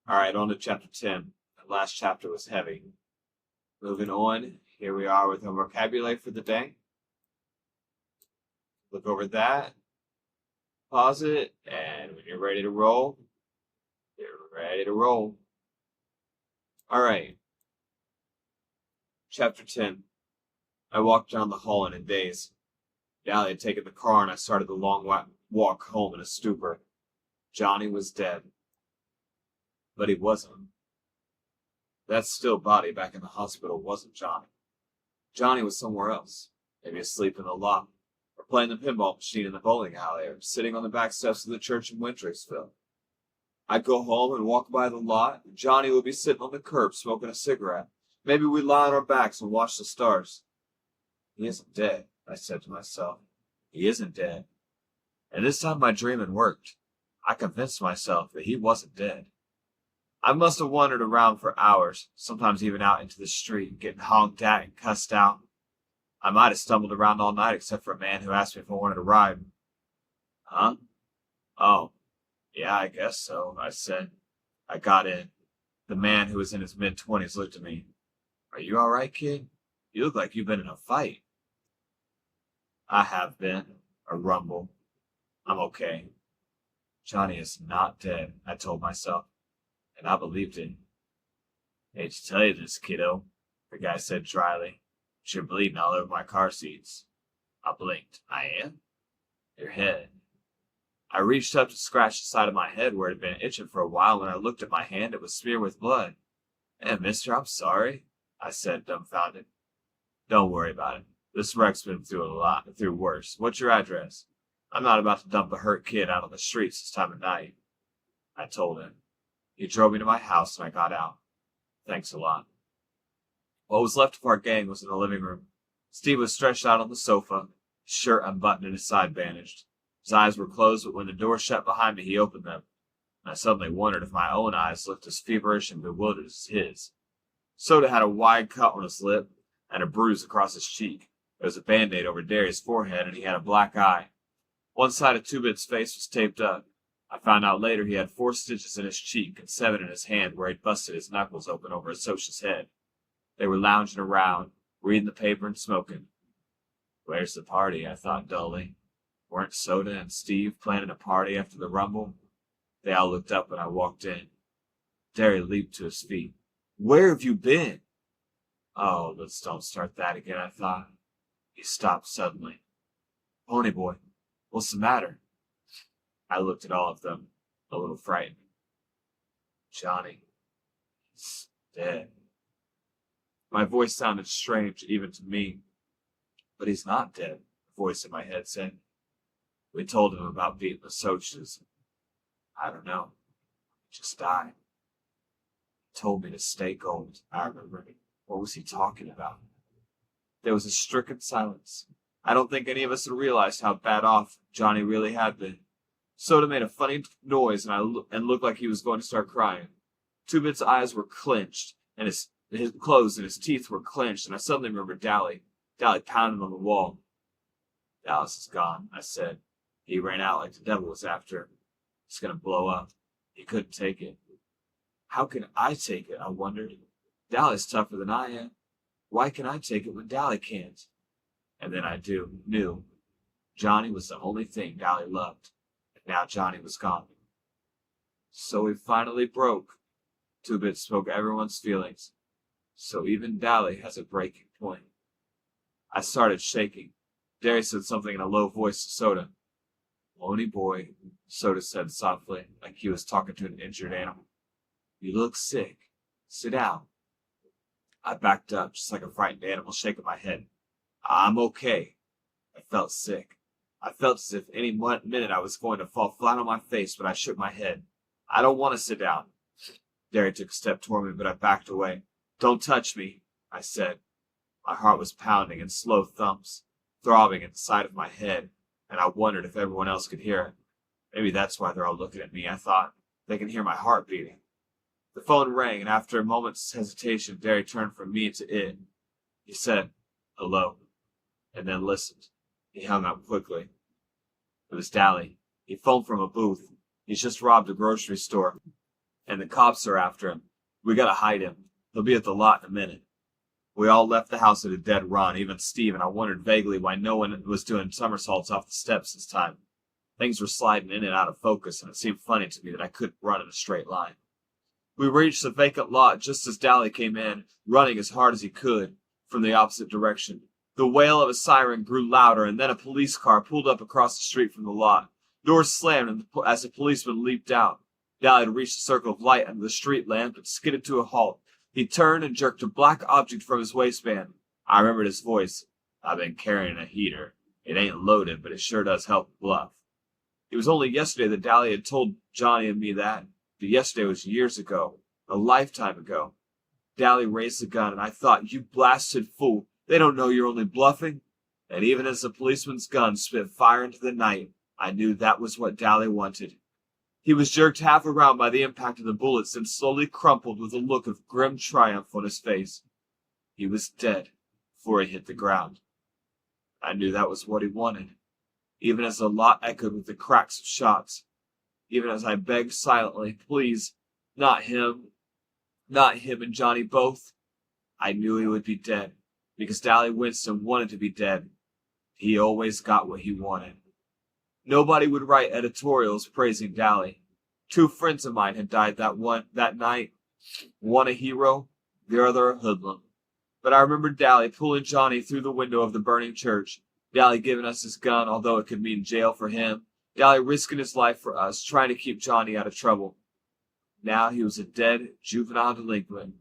Alright, on to chapter 10. The last chapter was heavy. Moving on, here we are with our vocabulary for the day. Look over that, pause it, and when you're ready to roll, you're ready to roll. Alright, chapter 10. I walked down the hall in a daze. Dally had taken the car and I started the long walk home in a stupor. Johnny was dead. But he wasn't. That still body back in the hospital wasn't Johnny. Johnny was somewhere else, maybe asleep in the lot, or playing the pinball machine in the bowling alley, or sitting on the back steps of the church in Wintersville. I'd go home and walk by the lot, and Johnny would be sitting on the curb smoking a cigarette. Maybe we'd lie on our backs and watch the stars. He isn't dead, I said to myself. He isn't dead. And this time my dreaming worked. I convinced myself that he wasn't dead. I must have wandered around for hours, sometimes even out into the street, getting honked at and cussed out. I might have stumbled around all night except for a man who asked me if I wanted to ride. Huh? Oh, yeah, I guess so, I said. I got in. The man, who was in his mid-20s, looked at me. Are you all right, kid? You look like you've been in a fight. I have been. A rumble. I'm okay. Johnny is not dead, I told myself, and I believed it. Hate to tell you this, kiddo, the guy said dryly, but you're bleeding all over my car seats. I blinked. I am? Your head. I reached up to scratch the side of my head where it had been itching for a while. When I looked at my hand, it was smeared with blood. Mister, I'm sorry, I said, dumbfounded. Don't worry about it. This wreck's been through worse. What's your address? I'm not about to dump a hurt kid out on the streets this time of night. I told him. He drove me to my house and I got out. Thanks a lot. What was left of our gang was in the living room. Steve was stretched out on the sofa, his shirt unbuttoned and his side bandaged. His eyes were closed, but when the door shut behind me, he opened them. And I suddenly wondered if my own eyes looked as feverish and bewildered as his. Soda had a wide cut on his lip and a bruise across his cheek. There was a Band-Aid over Darius' forehead, and he had a black eye. One side of Two-Bit's face was taped up. I found out later he had 4 stitches in his cheek and 7 in his hand where he'd busted his knuckles open over Asocia's head. They were lounging around, reading the paper and smoking. Where's the party? I thought dully. Weren't Soda and Steve planning a party after the rumble? They all looked up when I walked in. Derry leaped to his feet. Where have you been? Oh, let's don't start that again, I thought. He stopped suddenly. Ponyboy, what's the matter? I looked at all of them, a little frightened. Johnny, he's dead. My voice sounded strange even to me. But he's not dead, the voice in my head said. We told him about beating the Sochas. I don't know. He just died. He told me to stay gold, I remember. What was he talking about? There was a stricken silence. I don't think any of us had realized how bad off Johnny really had been. Soda made a funny noise and looked like he was going to start crying. Two-Bit's eyes were clenched, and his closed, and his teeth were clenched, and I suddenly remembered Dally. Dally pounded on the wall. Dallas is gone, I said. He ran out like the devil was after him. He's going to blow up. He couldn't take it. How can I take it, I wondered. Dally's tougher than I am. Why can I take it when Dally can't? And then I knew. Johnny was the only thing Dally loved. And now Johnny was gone. So we finally broke. Two-Bit spoke everyone's feelings. So even Dally has a breaking point. I started shaking. Derry said something in a low voice to Soda. Pony boy, Soda said softly, like he was talking to an injured animal. You look sick. Sit down. I backed up, just like a frightened animal, shaking my head. I'm okay. I felt sick. I felt as if any minute I was going to fall flat on my face, but I shook my head. I don't want to sit down. Derry took a step toward me, but I backed away. Don't touch me, I said. My heart was pounding in slow thumps, throbbing at the side of my head, and I wondered if everyone else could hear it. Maybe that's why they're all looking at me, I thought. They can hear my heart beating. The phone rang, and after a moment's hesitation, Derry turned from me to it. He said, hello, and then listened. He hung up quickly. It was Dally. He phoned from a booth. He's just robbed a grocery store. and the cops are after him. We gotta hide him. He'll be at the lot in a minute." We all left the house at a dead run, even Steve, and I wondered vaguely why no one was doing somersaults off the steps this time. Things were sliding in and out of focus, and it seemed funny to me that I couldn't run in a straight line. We reached the vacant lot just as Dally came in, running as hard as he could from the opposite direction. The wail of a siren grew louder, and then a police car pulled up across the street from the lot. Doors slammed as the policeman leaped out. Dally had reached the circle of light under the street lamp and skidded to a halt. He turned and jerked a black object from his waistband. I remembered his voice. "I've been carrying a heater. It ain't loaded, but it sure does help bluff." It was only yesterday that Dally had told Johnny and me that, but yesterday was years ago, a lifetime ago. Dally raised the gun, and I thought, "You blasted fool, they don't know you're only bluffing." And even as the policeman's gun spit fire into the night, I knew that was what Dally wanted. He was jerked half around by the impact of the bullets and slowly crumpled with a look of grim triumph on his face. He was dead before he hit the ground. I knew that was what he wanted, even as the lot echoed with the cracks of shots, even as I begged silently, "Please, not him and Johnny both." I knew he would be dead, because Dally Winston wanted to be dead. He always got what he wanted. Nobody would write editorials praising Dally. 2 friends of mine had died that night, one a hero, the other a hoodlum. But I remember Dally pulling Johnny through the window of the burning church, Dally giving us his gun, although it could mean jail for him, Dally risking his life for us, trying to keep Johnny out of trouble. Now he was a dead juvenile delinquent,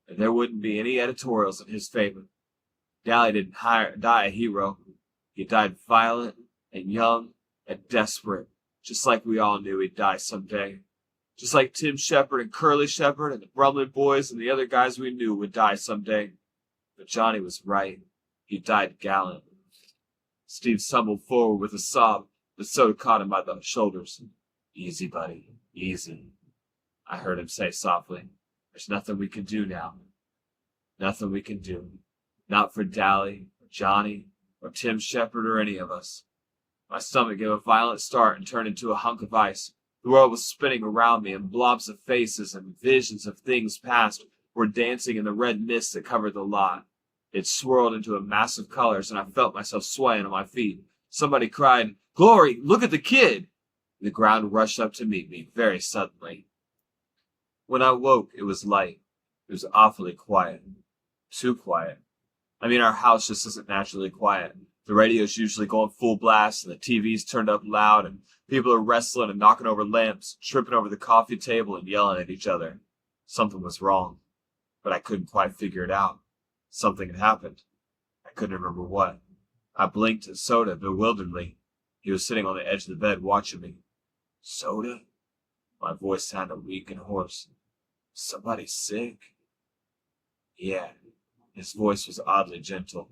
and there wouldn't be any editorials in his favor. Dally didn't die a hero. He died violent and young and desperate, just like we all knew he'd die someday. Just like Tim Shepard and Curly Shepard and the Brumlin boys and the other guys we knew would die someday. But Johnny was right. He died gallant. Steve stumbled forward with a sob, but Soda caught him by the shoulders. "Easy, buddy, easy," I heard him say softly. "There's nothing we can do now. Nothing we can do. Not for Dally, or Johnny, or Tim Shepard, or any of us." My stomach gave a violent start and turned into a hunk of ice. The world was spinning around me, and blobs of faces and visions of things past were dancing in the red mist that covered the lot. It swirled into a mass of colors, and I felt myself swaying on my feet. Somebody cried, "Glory, look at the kid!" The ground rushed up to meet me very suddenly. When I woke, it was light. It was awfully quiet. Too quiet. I mean, our house just isn't naturally quiet. The radio's usually going full blast, and the TV's turned up loud, and people are wrestling and knocking over lamps, tripping over the coffee table and yelling at each other. Something was wrong, but I couldn't quite figure it out. Something had happened. I couldn't remember what. I blinked at Soda bewilderedly. He was sitting on the edge of the bed watching me. "Soda?" My voice sounded weak and hoarse. "Somebody sick?" "Yeah." His voice was oddly gentle.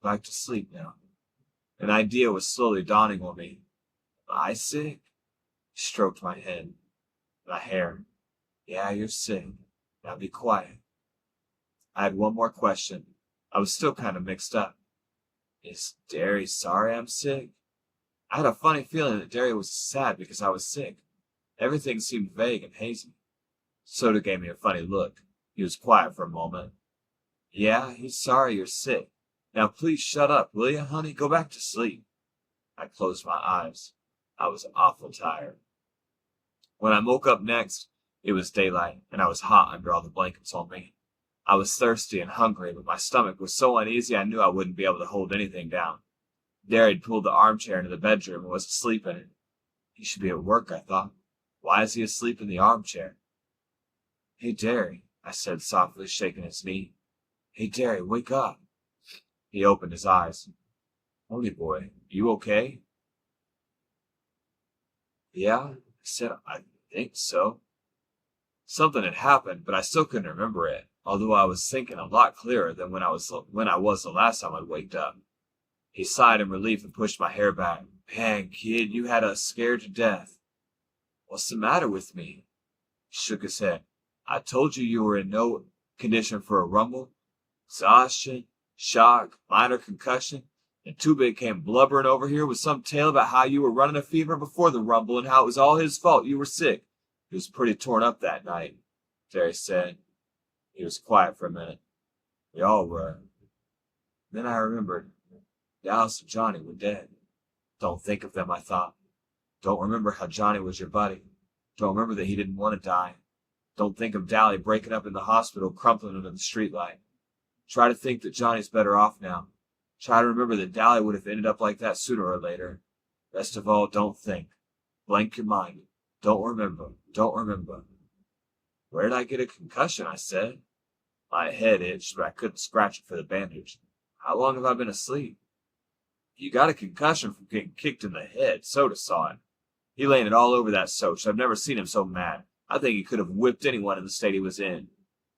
"Back to sleep now." An idea was slowly dawning on me. "Am I sick?" He stroked my head. My hair. "Yeah, you're sick. Now be quiet." I had one more question. I was still kind of mixed up. "Is Derry sorry I'm sick?" I had a funny feeling that Derry was sad because I was sick. Everything seemed vague and hazy. Soda gave me a funny look. He was quiet for a moment. "Yeah, he's sorry you're sick. Now please shut up, will you, honey? Go back to sleep." I closed my eyes. I was awful tired. When I woke up next, it was daylight, and I was hot under all the blankets on me. I was thirsty and hungry, but my stomach was so uneasy I knew I wouldn't be able to hold anything down. Derry had pulled the armchair into the bedroom and was asleep in it. He should be at work, I thought. Why is he asleep in the armchair? "Hey, Derry," I said softly, shaking his knee. "Hey, Derry, wake up." He opened his eyes. "Honey boy, you okay?" "Yeah," I said, "I think so." Something had happened, but I still couldn't remember it, although I was thinking a lot clearer than when I was the last time I'd waked up. He sighed in relief and pushed my hair back. "Man, kid, you had us scared to death." "What's the matter with me?" He shook his head. "I told you were in no condition for a rumble. Exhaustion, shock, minor concussion, and Too Big came blubbering over here with some tale about how you were running a fever before the rumble and how it was all his fault you were sick. He was pretty torn up that night, Terry said. He was quiet for a minute. We all were. Then I remembered. Dallas and Johnny were dead. Don't think of them, I thought. Don't remember how Johnny was your buddy. Don't remember that he didn't want to die. Don't think of Dally breaking up in the hospital, crumpling under the streetlight. Try to think that Johnny's better off now. Try to remember that Dally would have ended up like that sooner or later. Best of all, don't think. Blank your mind. Don't remember. Don't remember. Where did I get a concussion? I said. My head itched, but I couldn't scratch it for the bandage. How long have I been asleep? You got a concussion from getting kicked in the head. Soda saw it. He landed all over that Soch. I've never seen him so mad. I think he could have whipped anyone in the state he was in.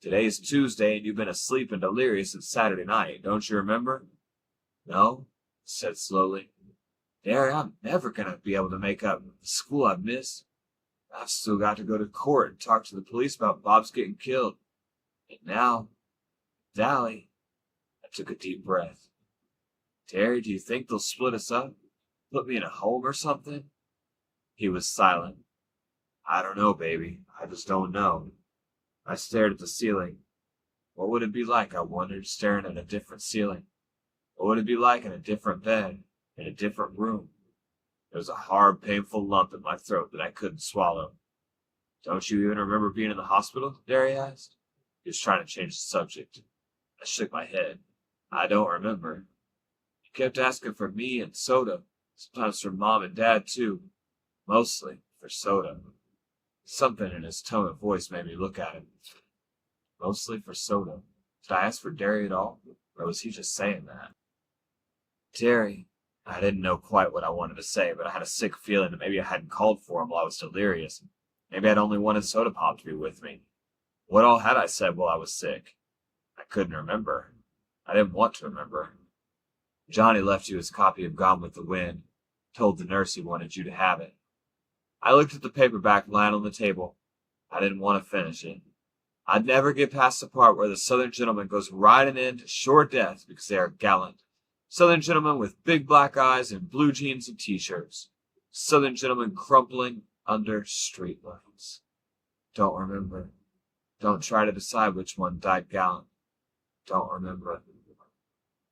Today's Tuesday, and you've been asleep and delirious since Saturday night. Don't you remember? No, I said slowly. Derry, I'm never going to be able to make up the school I've missed. I've still got to go to court and talk to the police about Bob's getting killed. And now, Dally, I took a deep breath. Terry, do you think they'll split us up? Put me in a home or something? He was silent. I don't know, baby. I just don't know. I stared at the ceiling. What would it be like, I wondered, staring at a different ceiling? What would it be like in a different bed, in a different room? There was a hard, painful lump in my throat that I couldn't swallow. Don't you even remember being in the hospital? Derry asked. He was trying to change the subject. I shook my head. I don't remember. He kept asking for me and Soda, sometimes for Mom and Dad too. Mostly for Soda. Something in his tone of voice made me look at him. Mostly for Soda. Did I ask for Derry at all? Or was he just saying that? Derry. I didn't know quite what I wanted to say, but I had a sick feeling that maybe I hadn't called for him while I was delirious. Maybe I'd only wanted Soda Pop to be with me. What all had I said while I was sick? I couldn't remember. I didn't want to remember. Johnny left you his copy of Gone with the Wind. Told the nurse he wanted you to have it. I looked at the paperback lying on the table. I didn't want to finish it. I'd never get past the part where the Southern gentleman goes riding in to sure death because they are gallant. Southern gentleman with big black eyes and blue jeans and t-shirts. Southern gentleman crumpling under streetlights. Don't remember. Don't try to decide which one died gallant. Don't remember.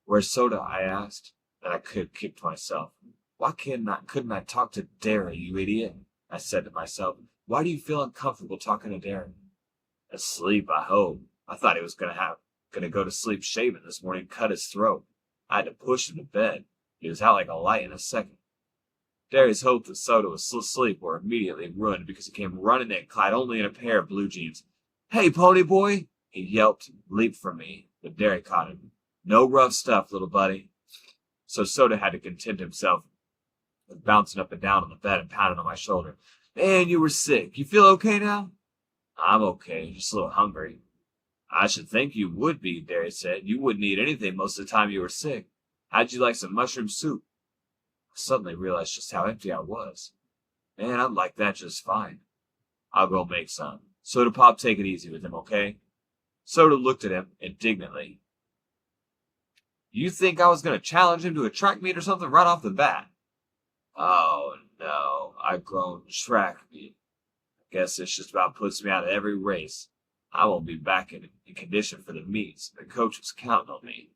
Where's Soda? I asked. And I kicked myself. Why couldn't I talk to Derry, you idiot? I said to myself. Why do you feel uncomfortable talking to Derry? Asleep, I hope. I thought he was gonna go to sleep shaving this morning, cut his throat. I had to push him to bed. He was out like a light in a second. Derry's hopes that Soda was asleep were immediately ruined because he came running in, clad only in a pair of blue jeans. Hey, pony boy! He yelped, leaped for me, but Derry caught him. No rough stuff, little buddy. So Soda had to content himself with bouncing up and down on the bed and pounding on my shoulder. Man, you were sick. You feel okay now? I'm okay, just a little hungry. I should think you would be, Derry said. You wouldn't eat anything most of the time you were sick. How'd you like some mushroom soup? I suddenly realized just how empty I was. Man, I'd like that just fine. I'll go make some. Soda Pop, take it easy with him, okay? Soda looked at him indignantly. You think I was going to challenge him to a track meet or something right off the bat? Oh, no, I groaned. Track meet. I guess this just about puts me out of every race. I won't be back in condition for the meets. The coach was counting on me.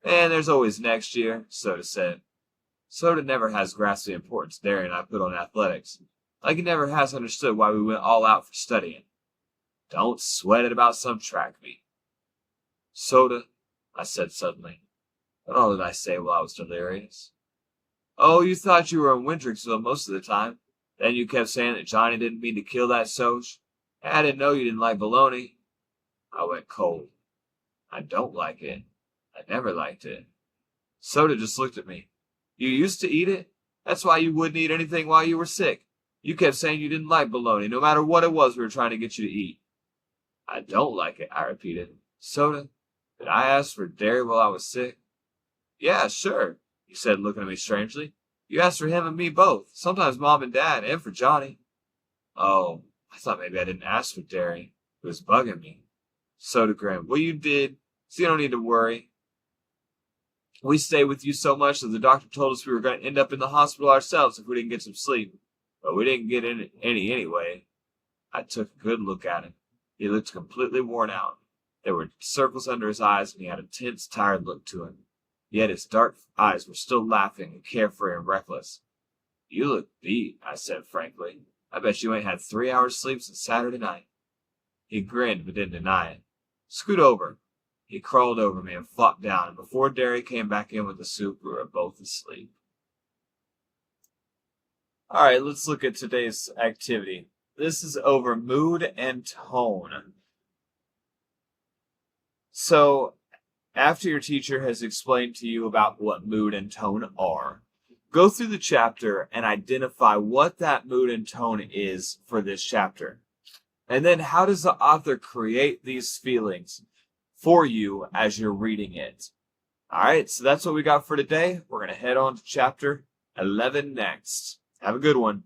And there's always next year, Soda said. Soda never has grasped the importance Derry and I put on athletics. Like he never has understood why we went all out for studying. Don't sweat it about some track meet. Soda, I said suddenly. What all did I say while I was delirious? Oh, you thought you were in Windricksville most of the time. Then you kept saying that Johnny didn't mean to kill that Soch. I didn't know you didn't like bologna. I went cold. I don't like it. I never liked it. Soda just looked at me. You used to eat it? That's why you wouldn't eat anything while you were sick. You kept saying you didn't like bologna, no matter what it was we were trying to get you to eat. I don't like it, I repeated. Soda, did I ask for Derry while I was sick? Yeah, sure, he said, looking at me strangely. You asked for him and me both, sometimes Mom and Dad, and for Johnny. Oh, I thought maybe I didn't ask for Derry. It was bugging me. Soda grinned. Well, you did, so you don't need to worry. We stayed with you so much that the doctor told us we were going to end up in the hospital ourselves if we didn't get some sleep. But we didn't get any anyway. I took a good look at him. He looked completely worn out. There were circles under his eyes, and he had a tense, tired look to him. Yet his dark eyes were still laughing and carefree and reckless. "You look beat," I said frankly. "I bet you ain't had 3 hours sleep since Saturday night." He grinned but didn't deny it. "Scoot over." He crawled over me and flopped down, and before Derry came back in with the soup, we were both asleep. All right, let's look at today's activity. This is over mood and tone. So, after your teacher has explained to you about what mood and tone are, go through the chapter and identify what that mood and tone is for this chapter. And then how does the author create these feelings for you as you're reading it? All right, so that's what we got for today. We're going to head on to chapter 11 next. Have a good one.